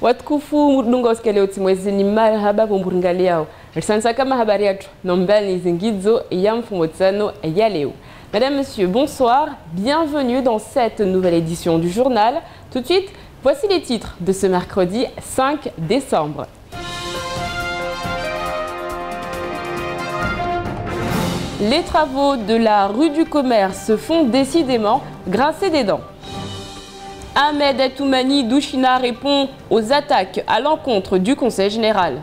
Watukufu mudungoskele utimwezi ni marhaba pomburingali yao. Risansa kama habari yetu nombani zingizo ya mfumotano ya leo. Mesdames, Messieurs, bonsoir. Bienvenue dans cette nouvelle édition du journal. Tout de suite, voici les titres de ce mercredi 5 décembre. Les travaux de la rue du Commerce font décidément grincer des dents. Ahmed Atoumani Douchina répond aux attaques à l'encontre du Conseil général.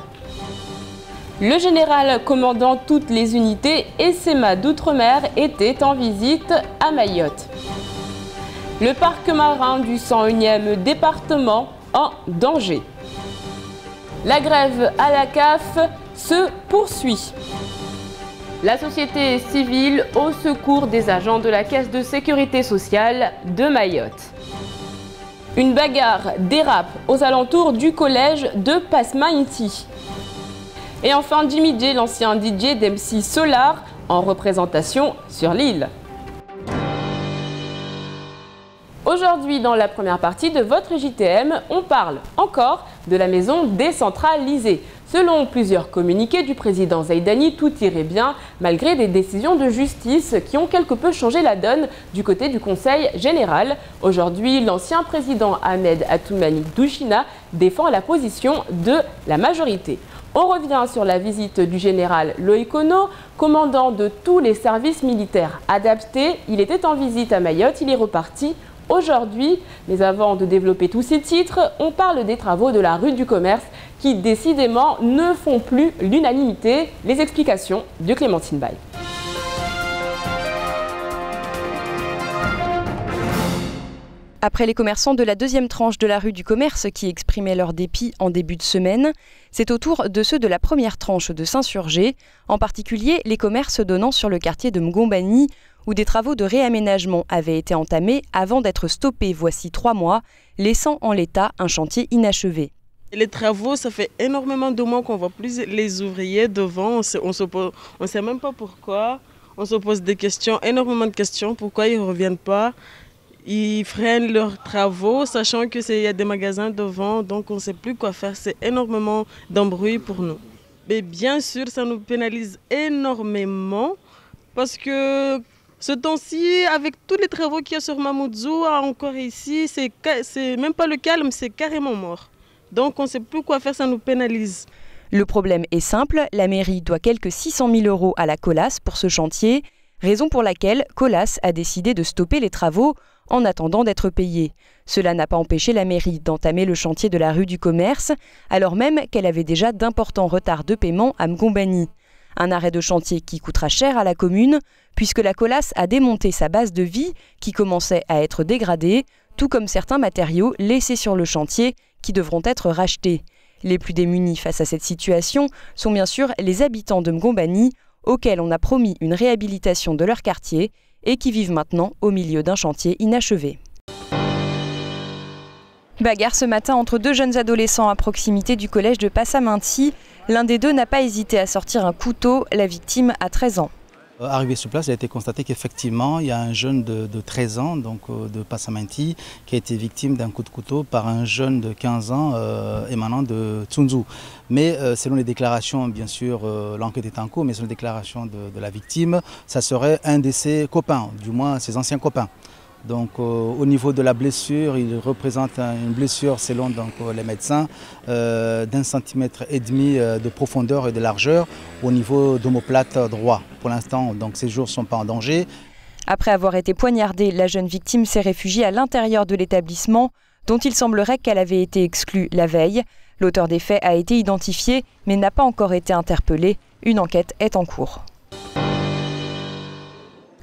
Le général commandant toutes les unités SMA d'Outre-mer était en visite à Mayotte. Le parc marin du 101e département en danger. La grève à la CAF se poursuit. La société civile au secours des agents de la Caisse de sécurité sociale de Mayotte. Une bagarre dérape aux alentours du collège de Pasmaïti. Et enfin Jimmy J, l'ancien DJ d'MC Solar, en représentation sur l'île. Aujourd'hui, dans la première partie de votre JTM, on parle encore de la maison décentralisée. Selon plusieurs communiqués du président Zaïdani, tout irait bien malgré des décisions de justice qui ont quelque peu changé la donne du côté du Conseil général. Aujourd'hui, l'ancien président Ahmed Atoumani Douchina défend la position de la majorité. On revient sur la visite du général Loïc Ono, commandant de tous les services militaires adaptés. Il était en visite à Mayotte, il est reparti aujourd'hui. Mais avant de développer tous ces titres, on parle des travaux de la rue du Commerce qui décidément ne font plus l'unanimité. Les explications de Clémentine Baye. Après les commerçants de la deuxième tranche de la rue du Commerce qui exprimaient leur dépit en début de semaine, c'est au tour de ceux de la première tranche de s'insurger, en particulier les commerces donnant sur le quartier de Mgombani, où des travaux de réaménagement avaient été entamés avant d'être stoppés voici 3 mois, laissant en l'état un chantier inachevé. Les travaux, ça fait énormément de mois qu'on ne voit plus les ouvriers devant, on ne sait même pas pourquoi, on se pose des questions, énormément de questions, pourquoi ils ne reviennent pas. Ils freinent leurs travaux, sachant qu'il y a des magasins devant, donc on ne sait plus quoi faire. C'est énormément d'embrouille pour nous. Mais bien sûr, ça nous pénalise énormément parce que ce temps-ci, avec tous les travaux qu'il y a sur Mamoudzou, encore ici, c'est même pas le calme, c'est carrément mort. Donc on ne sait plus quoi faire, ça nous pénalise. Le problème est simple, la mairie doit quelques 600 000 € à la Colas pour ce chantier, raison pour laquelle Colas a décidé de stopper les travaux en attendant d'être payée. Cela n'a pas empêché la mairie d'entamer le chantier de la rue du Commerce, alors même qu'elle avait déjà d'importants retards de paiement à Mgombani. Un arrêt de chantier qui coûtera cher à la commune, puisque la Colas a démonté sa base de vie qui commençait à être dégradée, tout comme certains matériaux laissés sur le chantier qui devront être rachetés. Les plus démunis face à cette situation sont bien sûr les habitants de Mgombani, auxquels on a promis une réhabilitation de leur quartier et qui vivent maintenant au milieu d'un chantier inachevé. Bagarre ce matin entre 2 jeunes adolescents à proximité du collège de Passaminti. L'un des deux n'a pas hésité à sortir un couteau. La victime a 13 ans. Arrivé sur place, il a été constaté qu'effectivement, il y a un jeune de 13 ans, donc de Passaminti, qui a été victime d'un coup de couteau par un jeune de 15 ans émanant de Tsunzu. Mais selon les déclarations, bien sûr, l'enquête est en cours, mais selon les déclarations de la victime, ça serait un de ses copains, du moins ses anciens copains. Donc au niveau de la blessure, il représente une blessure selon les médecins d'1,5 centimètre de profondeur et de largeur au niveau d'omoplate droit. Pour l'instant, donc ces jours ne sont pas en danger. Après avoir été poignardée, la jeune victime s'est réfugiée à l'intérieur de l'établissement dont il semblerait qu'elle avait été exclue la veille. L'auteur des faits a été identifié mais n'a pas encore été interpellé. Une enquête est en cours.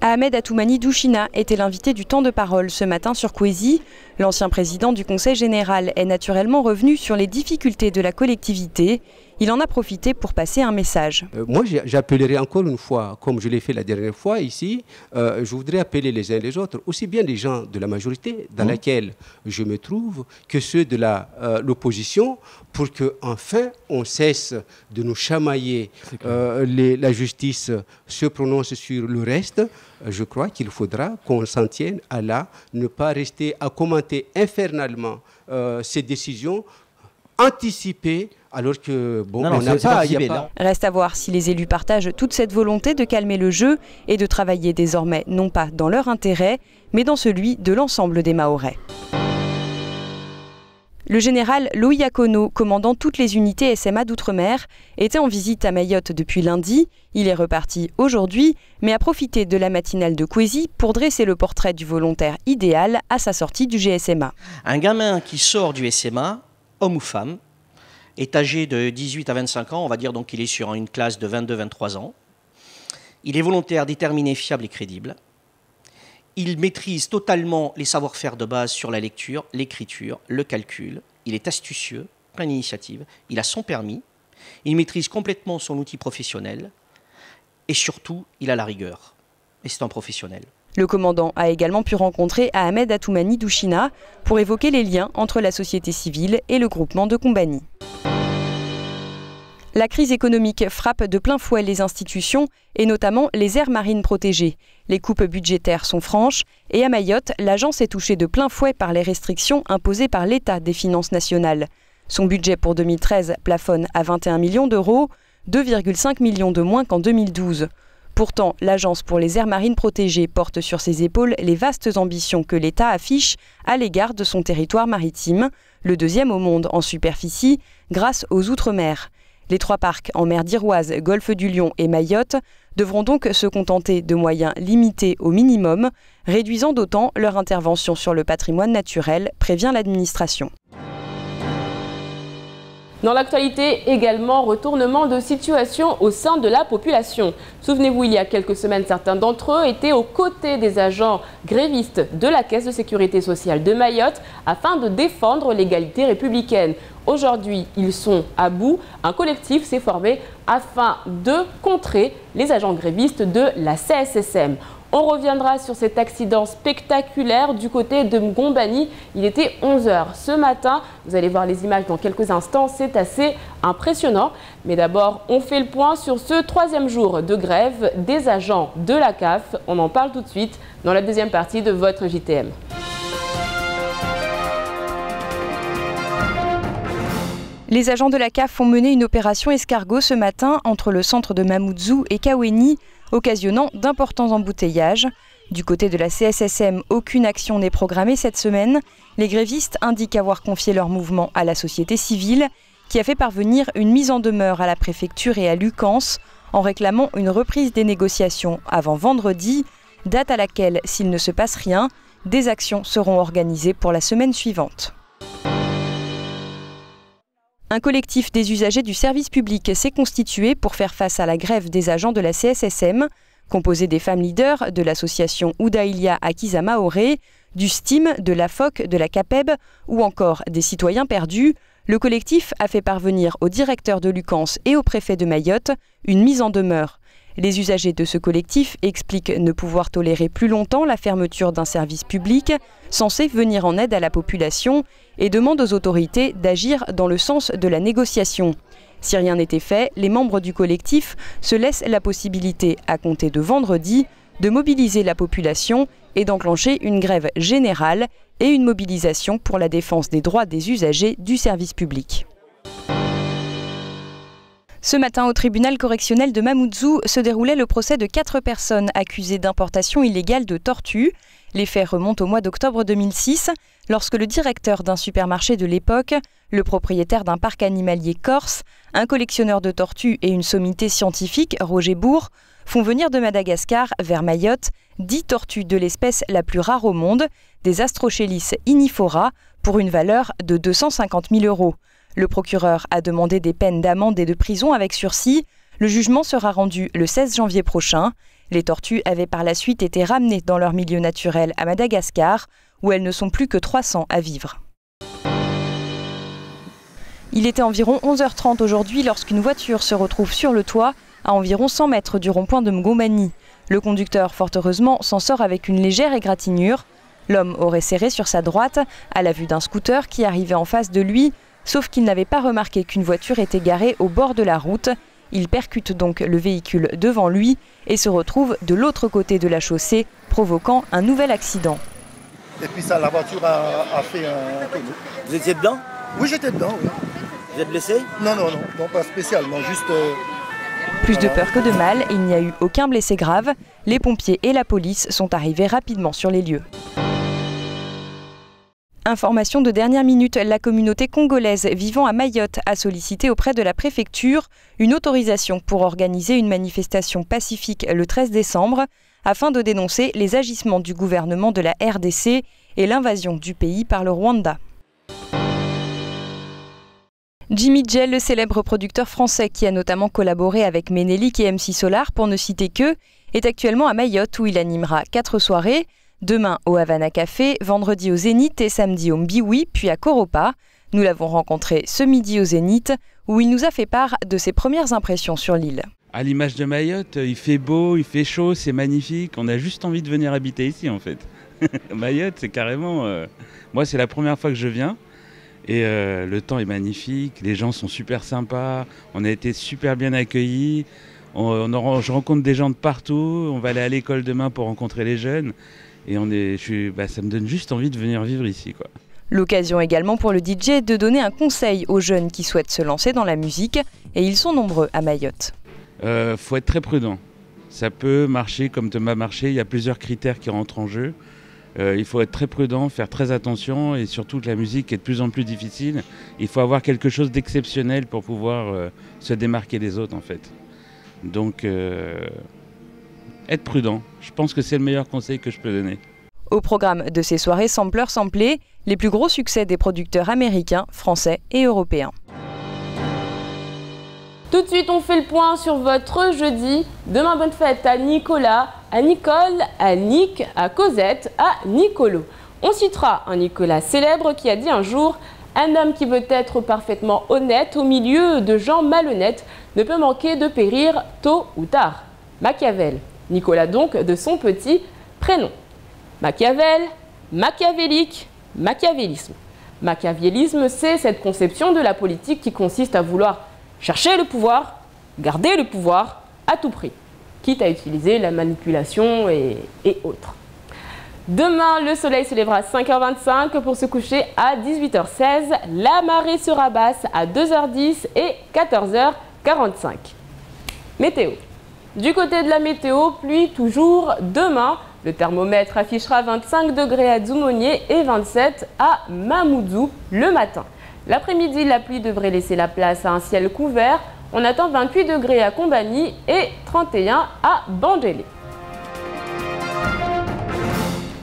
Ahmed Atoumani Douchina était l'invité du temps de parole ce matin sur Kwezi. L'ancien président du Conseil général est naturellement revenu sur les difficultés de la collectivité. Il en a profité pour passer un message. Moi, j'appellerai encore une fois, comme je l'ai fait la dernière fois ici, je voudrais appeler les uns les autres, aussi bien les gens de la majorité dans laquelle je me trouve, que ceux de l'opposition, pour qu'enfin on cesse de nous chamailler. La justice se prononce sur le reste. Je crois qu'il faudra qu'on s'en tienne à là, ne pas rester à commenter infernalement ces décisions anticiper, alors que bon, on n'a pas, y a pas. Reste à voir si les élus partagent toute cette volonté de calmer le jeu et de travailler désormais non pas dans leur intérêt, mais dans celui de l'ensemble des Mahorais. Le général Loïc Akono, commandant toutes les unités SMA d'outre-mer, était en visite à Mayotte depuis lundi. Il est reparti aujourd'hui, mais a profité de la matinale de Kwesi pour dresser le portrait du volontaire idéal à sa sortie du GSMA. Un gamin qui sort du SMA, homme ou femme, est âgé de 18 à 25 ans, on va dire donc qu'il est sur une classe de 22-23 ans. Il est volontaire, déterminé, fiable et crédible. Il maîtrise totalement les savoir-faire de base sur la lecture, l'écriture, le calcul. Il est astucieux, plein d'initiative. Il a son permis. Il maîtrise complètement son outil professionnel. Et surtout, il a la rigueur. Et c'est un professionnel. Le commandant a également pu rencontrer Ahmed Atoumani Douchina pour évoquer les liens entre la société civile et le groupement de Kombani. La crise économique frappe de plein fouet les institutions et notamment les aires marines protégées. Les coupes budgétaires sont franches et à Mayotte, l'agence est touchée de plein fouet par les restrictions imposées par l'État des finances nationales. Son budget pour 2013 plafonne à 21 millions d'euros, 2,5 millions de moins qu'en 2012. Pourtant, l'Agence pour les aires marines protégées porte sur ses épaules les vastes ambitions que l'État affiche à l'égard de son territoire maritime, le deuxième au monde en superficie, grâce aux Outre-mer. Les 3 parcs en mer d'Iroise, Golfe du Lion et Mayotte devront donc se contenter de moyens limités au minimum, réduisant d'autant leur intervention sur le patrimoine naturel, prévient l'administration. Dans l'actualité également, retournement de situation au sein de la population. Souvenez-vous, il y a quelques semaines, certains d'entre eux étaient aux côtés des agents grévistes de la Caisse de sécurité sociale de Mayotte afin de défendre l'égalité républicaine. Aujourd'hui, ils sont à bout. Un collectif s'est formé afin de contrer les agents grévistes de la CSSM. On reviendra sur cet accident spectaculaire du côté de Ngombani. Il était 11 h ce matin. Vous allez voir les images dans quelques instants. C'est assez impressionnant. Mais d'abord, on fait le point sur ce 3e jour de grève des agents de la CAF. On en parle tout de suite dans la deuxième partie de votre JTM. Les agents de la CAF ont mené une opération escargot ce matin entre le centre de Mamoudzou et Kaweni, occasionnant d'importants embouteillages. Du côté de la CSSM, aucune action n'est programmée cette semaine. Les grévistes indiquent avoir confié leur mouvement à la société civile, qui a fait parvenir une mise en demeure à la préfecture et à Lucans en réclamant une reprise des négociations avant vendredi, date à laquelle, s'il ne se passe rien, des actions seront organisées pour la semaine suivante. Un collectif des usagers du service public s'est constitué pour faire face à la grève des agents de la CSSM, composé des femmes leaders de l'association Oudaïlia Akiza Maoré, du STIM, de la FOC, de la CAPEB ou encore des citoyens perdus. Le collectif a fait parvenir au directeur de Lucans et au préfet de Mayotte une mise en demeure. Les usagers de ce collectif expliquent ne pouvoir tolérer plus longtemps la fermeture d'un service public censé venir en aide à la population et demandent aux autorités d'agir dans le sens de la négociation. Si rien n'était fait, les membres du collectif se laissent la possibilité, à compter de vendredi, de mobiliser la population et d'enclencher une grève générale et une mobilisation pour la défense des droits des usagers du service public. Ce matin, au tribunal correctionnel de Mamoudzou se déroulait le procès de 4 personnes accusées d'importation illégale de tortues. Les faits remontent au mois d'octobre 2006, lorsque le directeur d'un supermarché de l'époque, le propriétaire d'un parc animalier corse, un collectionneur de tortues et une sommité scientifique, Roger Bourg, font venir de Madagascar vers Mayotte 10 tortues de l'espèce la plus rare au monde, des Astrochelys inifora, pour une valeur de 250 000 €. Le procureur a demandé des peines d'amende et de prison avec sursis. Le jugement sera rendu le 16 janvier prochain. Les tortues avaient par la suite été ramenées dans leur milieu naturel à Madagascar, où elles ne sont plus que 300 à vivre. Il était environ 11 h 30 aujourd'hui lorsqu'une voiture se retrouve sur le toit, à environ 100 mètres du rond-point de Ngombani. Le conducteur, fort heureusement, s'en sort avec une légère égratignure. L'homme aurait serré sur sa droite, à la vue d'un scooter qui arrivait en face de lui, sauf qu'il n'avait pas remarqué qu'une voiture était garée au bord de la route. Il percute donc le véhicule devant lui et se retrouve de l'autre côté de la chaussée, provoquant un nouvel accident. Et puis ça, la voiture a fait un tonneau. Vous étiez dedans? Oui, j'étais dedans, oui. Vous êtes blessé? Non, pas spécialement, juste... Plus de peur que de mal, il n'y a eu aucun blessé grave. Les pompiers et la police sont arrivés rapidement sur les lieux. Information de dernière minute, la communauté congolaise vivant à Mayotte a sollicité auprès de la préfecture une autorisation pour organiser une manifestation pacifique le 13 décembre afin de dénoncer les agissements du gouvernement de la RDC et l'invasion du pays par le Rwanda. Jimmy Jell, le célèbre producteur français qui a notamment collaboré avec Ménélique et MC Solar pour ne citer que, est actuellement à Mayotte où il animera 4 soirées. Demain au Havana Café, vendredi au Zénith et samedi au Mbiwi, puis à Koropa. Nous l'avons rencontré ce midi au Zénith, où il nous a fait part de ses premières impressions sur l'île. À l'image de Mayotte, il fait beau, il fait chaud, c'est magnifique. On a juste envie de venir habiter ici en fait. Mayotte, c'est carrément... Moi, c'est la première fois que je viens. Et le temps est magnifique, les gens sont super sympas, on a été super bien accueillis. Je rencontre des gens de partout, on va aller à l'école demain pour rencontrer les jeunes. Et ça me donne juste envie de venir vivre ici, quoi. L'occasion également pour le DJ de donner un conseil aux jeunes qui souhaitent se lancer dans la musique, et ils sont nombreux à Mayotte. Faut être très prudent. Ça peut marcher comme Thomas marché, il y a plusieurs critères qui rentrent en jeu. Il faut être très prudent, faire très attention, et surtout que la musique est de plus en plus difficile. Il faut avoir quelque chose d'exceptionnel pour pouvoir se démarquer des autres, en fait. Donc, être prudent. Je pense que c'est le meilleur conseil que je peux donner. Au programme de ces soirées Sampleurs Samplés, les plus gros succès des producteurs américains, français et européens. Tout de suite, on fait le point sur votre jeudi. Demain, bonne fête à Nicolas, à Nicole, à Nick, à Cosette, à Nicolo. On citera un Nicolas célèbre qui a dit un jour « Un homme qui veut être parfaitement honnête au milieu de gens malhonnêtes ne peut manquer de périr tôt ou tard. » Machiavel. Nicolas donc de son petit prénom. Machiavel, machiavélique, machiavélisme. Machiavélisme, c'est cette conception de la politique qui consiste à vouloir chercher le pouvoir, garder le pouvoir à tout prix, quitte à utiliser la manipulation et autres. Demain, le soleil se lèvera à 5h25 pour se coucher à 18h16. La marée sera basse à 2h10 et 14h45. Météo. Du côté de la météo, pluie toujours demain. Le thermomètre affichera 25 degrés à Dzoumogné et 27 à Mamoudzou le matin. L'après-midi, la pluie devrait laisser la place à un ciel couvert. On attend 28 degrés à Combani et 31 à Bandélé.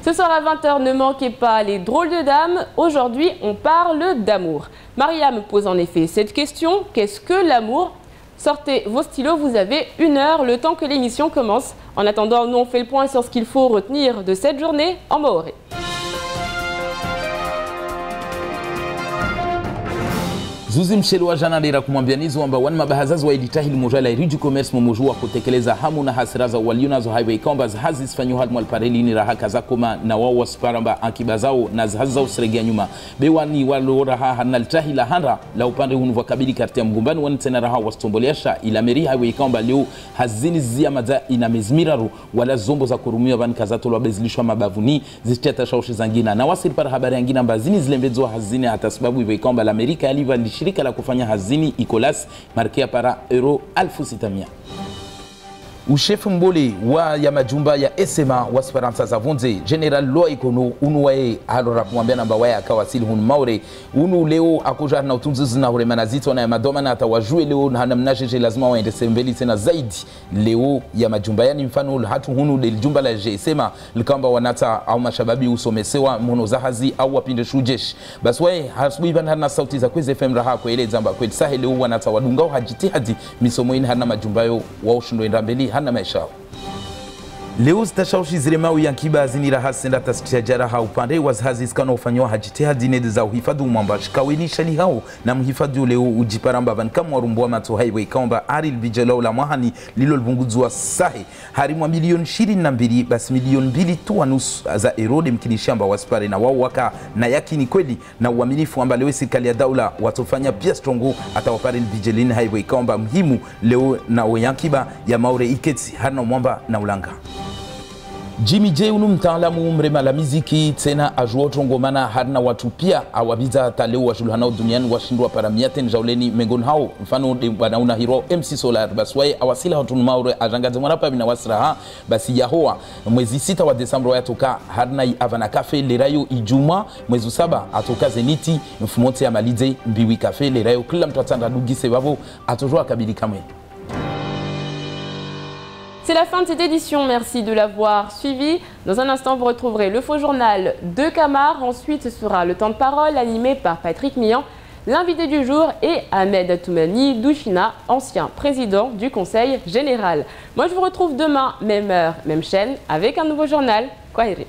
Ce soir à 20h, ne manquez pas les drôles de dames. Aujourd'hui, on parle d'amour. Mariam pose en effet cette question. Qu'est-ce que l'amour ? Sortez vos stylos, vous avez 1 heure, le temps que l'émission commence. En attendant, nous on fait le point sur ce qu'il faut retenir de cette journée en maoré. Zuzi Mshelo wa jana lera kumwambianizo kwamba wani mabahazazi wa ilitahili mojala iriji commerce mumujua kutekeleza hamu na hasiraza walionazo highway kwamba zahazi sifanyo hali mwalpareli ni rahaka zakoma na wao wasiparamba akiba zao na zahazi zao siregea nyuma bewani walora haha na litahila handa la upande hunu wakabili katika mgumbani wani tena raha wastomboleasha ila meri highway kwamba leo hazini zia maza ina mezmiraru wala zombo za kurumia vani kazatolo wabezilishwa mabavuni ziteta shaushi zangina na wasiri para habari yangina mbazini zilembezwa hazini hata sababu highway kwamba la Amerika aliva shirika la kufanya hazini Icolas markia para euro 1600. Ushefu mbole wa ya majumba ya SMA wa Esperanza za Vonze General Loikono unuwae halora kumwambia namba waya akawasili hunu maure unu leo akuja na utunzuzi na hure manazito na ya madoma na atawajue leo na hanamnajeje lazima waende sembeli tena zaidi leo ya majumba yani mfano hatu hunu del jumba la JSema likamba wanata au mashababi usomesewa mhono zahazi au wapinde shujesh basi wae hasubui bana na sauti za Kwezi FM raha kwa ile zamba kweli sahe leo wanata wadungao hajitihadi misomo ina hana majumba yo wa ushindo endambeli hana maisha leo zitashaushi zile mawi ya kiba zinira hasenda tasijara ha upande wazazi skano ufanywa hajitihadi nede za uhifadhi umwamba shikawini shani hao na mhifadhi leo ujiparamba van kama warumbwa mato highway kamba aril bijalo la mwahani lilo lbunguzwa sahi harimwa milioni 22 basi milioni 2 tu nusu za erode mkinishamba waspare na wao waka na yakini kweli na uaminifu amba leo serikali ya daula watofanya pia strongo atawapare bijelini highway kamba muhimu leo na oyankiba ya maure iketi hana mwamba na ulanga Jimmy J unu mtaalamu mrema la muziki tena ajuoto ngomana harina watu pia awabiza taleo wa shulhanao duniani washindwa paramiate njauleni mengon hao mfano banauna hiro MC Solar baswaye awasila hatunu maure ajangaze mwanapa bina wasraha basi yahoa mwezi 6 wa Desemba yatoka harina Havana Cafe lerayo Ijuma mwezi 7 atoka Zeniti mfumote ya malize mbiwi cafe lerayo kila mtu atanda dugise babo atojua kabili kamwe. C'est la fin de cette édition, merci de l'avoir suivi. Dans un instant, vous retrouverez le faux journal de Camar. Ensuite, ce sera le temps de parole animé par Patrick Mian. L'invité du jour est Ahmed Toumani Douchina, ancien président du Conseil général. Moi, je vous retrouve demain, même heure, même chaîne, avec un nouveau journal. Kwaheri.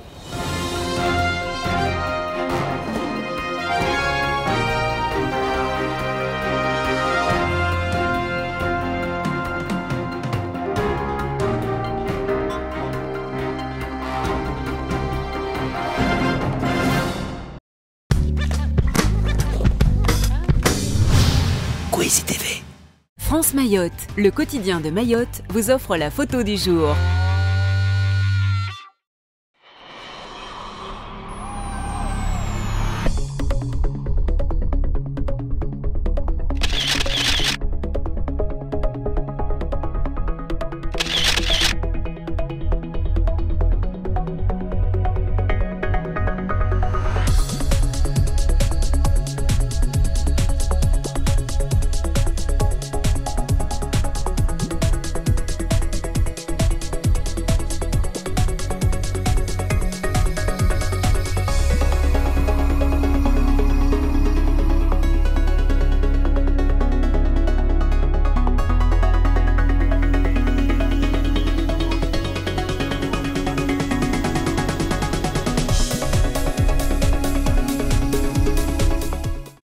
France Mayotte, le quotidien de Mayotte, vous offre la photo du jour.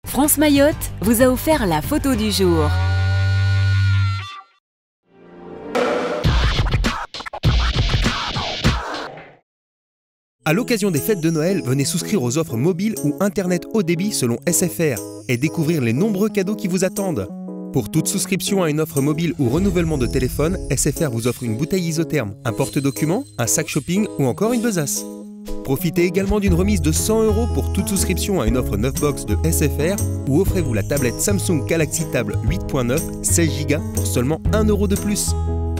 France Mayotte vous a offert la photo du jour. À l'occasion des fêtes de Noël, venez souscrire aux offres mobiles ou Internet haut débit selon SFR et découvrir les nombreux cadeaux qui vous attendent. Pour toute souscription à une offre mobile ou renouvellement de téléphone, SFR vous offre une bouteille isotherme, un porte-documents, un sac shopping ou encore une besace. Profitez également d'une remise de 100 € pour toute souscription à une offre 9 box de SFR ou offrez-vous la tablette Samsung Galaxy Tab 8.9 16 Go pour seulement 1 € de plus.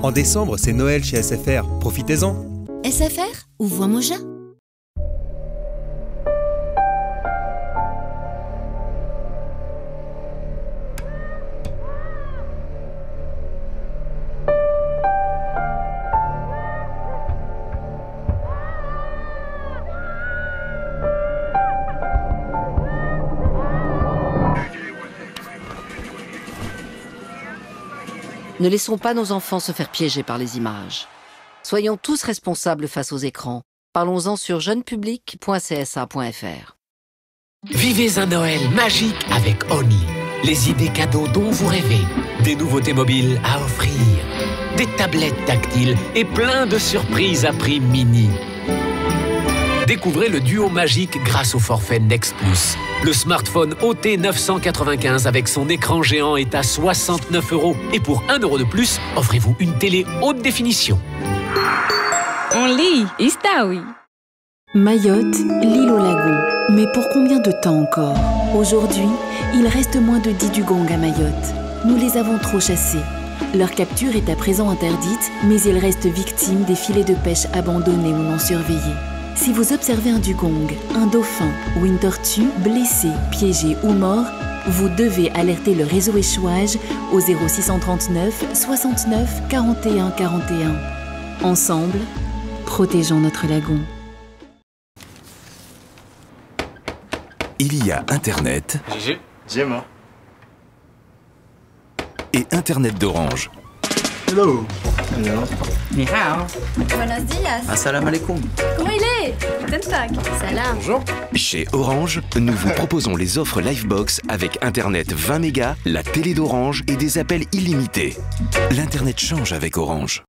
En décembre, c'est Noël chez SFR. Profitez-en. SFR ou Voix Moja. Ne laissons pas nos enfants se faire piéger par les images. Soyons tous responsables face aux écrans. Parlons-en sur jeunepublic.csa.fr. Vivez un Noël magique avec Only. Les idées cadeaux dont vous rêvez. Des nouveautés mobiles à offrir. Des tablettes tactiles et plein de surprises à prix mini. Découvrez le duo magique grâce au forfait Next Plus. Le smartphone OT 995 avec son écran géant est à 69 €. Et pour 1 € de plus, offrez-vous une télé haute définition. Only, está oui. Mayotte, l'île au lagon. Mais pour combien de temps encore? Aujourd'hui, il reste moins de 10 dugongs à Mayotte. Nous les avons trop chassés. Leur capture est à présent interdite, mais ils restent victimes des filets de pêche abandonnés ou non surveillés. Si vous observez un dugong, un dauphin ou une tortue blessé, piégé ou mort, vous devez alerter le réseau échouage au 0639 69 41 41. Ensemble, protégeons notre lagon. Il y a Internet. Gemma. Et Internet d'Orange. Hello. Hello. Ni hao. Buenos días. Assalamu alaikum. Comment il est? Guten Tag. Salam. Bonjour. Chez Orange, nous vous proposons les offres Livebox avec Internet 20 mégas, la télé d'Orange et des appels illimités. L'Internet change avec Orange.